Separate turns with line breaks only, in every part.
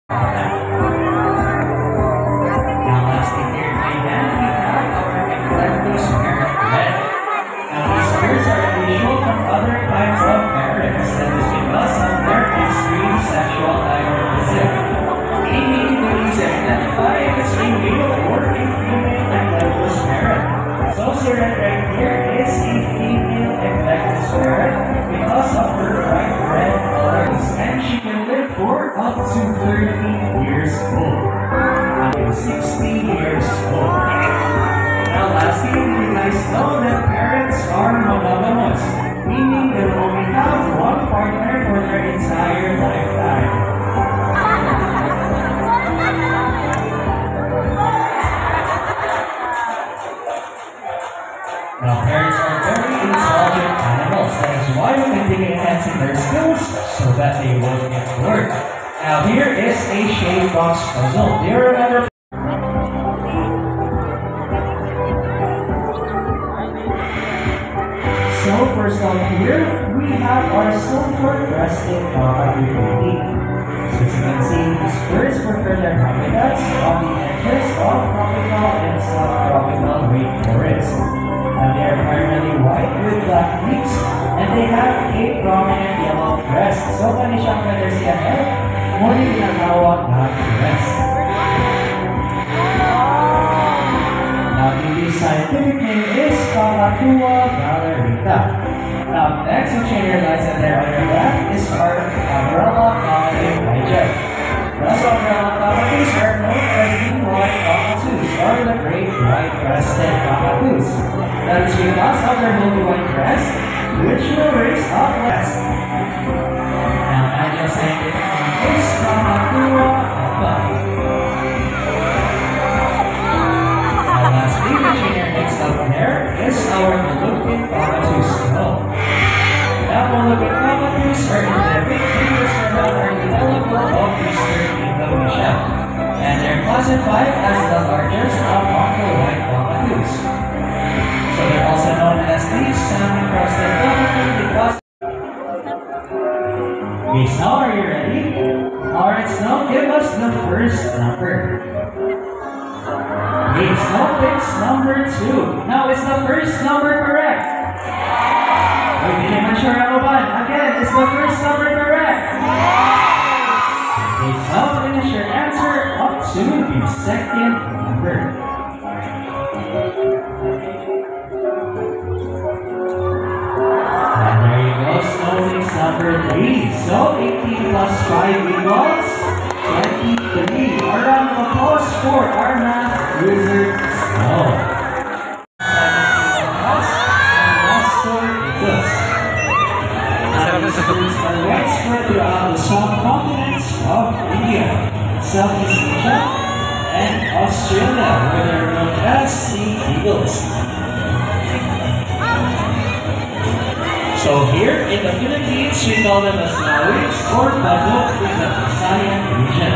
lastly here, we have our Eclectus Parrot Red. Now, these birds are unusual from other kinds of parrots, and is because of their extreme sexual dimorphism. Meaning to easily identify if it's a male or a female Eclectus parrot. So, Siren right here is a female Eclectus parrot because of her bright red colors, and she can live for up to 30 years old. 60 years old. Now lastly, you guys know that parrots are monogamous, meaning they will only have one partner for their entire lifetime. Now parrots are very intelligent animals, that is why we continue enhancing their skills so that they won't get bored. Now here is a shade box puzzle. Do you remember? So first off here, we have our silver-breasted cockatoo baby. So as you can see, these birds prefer their habitats on the edges of tropical and subtropical rainforests. Now they are primarily white with black beaks, and they have a prominent yellow crest. So kani siyang feather siya head, ngunit tinatawag na crest. Now the scientific name is Cockatoo galerita. Now next, which in your license there on your left is our umbrella cockatoo hijack. Thus umbrella cockatoos are known as the white cockatoos, or the great white-crested cockatoos. That is because of their milky white crest, which will raise up west. Now ideal scientific name is Cockatoo alba. Lastly, which in your next up there is our Moluccan cockatoo skull. Now, Moluccan cockatoos are endemic to the archipelago of eastern Indonesia, and they're classified as the largest among the white cockatoos. So they're also known as the salmon-crested cockatoo because. Okay, so are you ready? Alright, so give us the first number. Okay, so picks number 2. Now, is the first number correct? Wait, hindi naman sure ako ba? Again, is the first number correct? Okay, so finish your answer up to the second number. And there you go, so it's number 3. So 18 plus 5 equals 23. A round of applause for our math wizard Snow. Are widespread throughout the subcontinents of India, Southeast Asia, and Australia, where they're known as sea eagles. So here in the Philippines, we call them as Lawis or Badok in the Visayan region.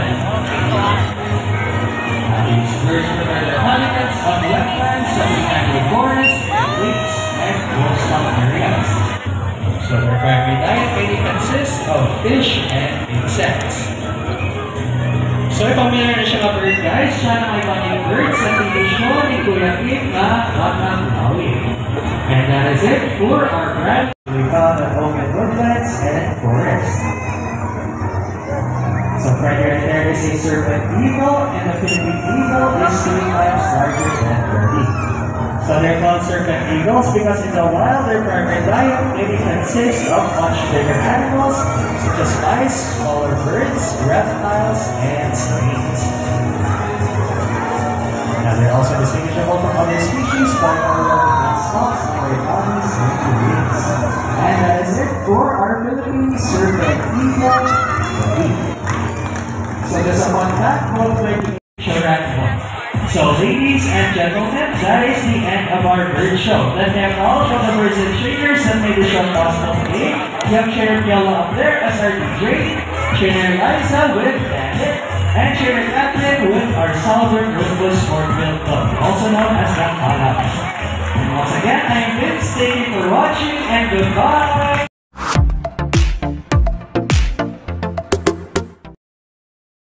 These birds prefer their habitats on wetlands, such as mangrove forests, lakes, and coastal areas. So their primary diet mainly consists of fish and insects. So familiar na siya ka-bird guys, siya na may panging birds sa tradisyon ni Kuya Kim na Batang Lawi. And that is it for our grand. We found at home in woodlands and forests. So right here, there is a serpent eagle, and the Philippine eagle is 3 times larger than Birdie. So they're called serpent eagles because in the wild, their primary diet mainly consists of much bigger animals such as mice, smaller birds, reptiles, and snakes. Now they're also distinguishable from other species by their spots on their bodies and wings. And that is it for our Philippine serpent eagle. So there's a fun fact, both So ladies and gentlemen, that is the end of our bird show. Let me acknowledge all the birds and trainers that made the show possible today. We have Trainer Piala up there as our DJ, Trainer Liza with Bandit, and Trainer Kathleen with our Salvador Northwest Sportville Club, also known as the Palabs. And once again, I am Vince. Thank you for watching and goodbye.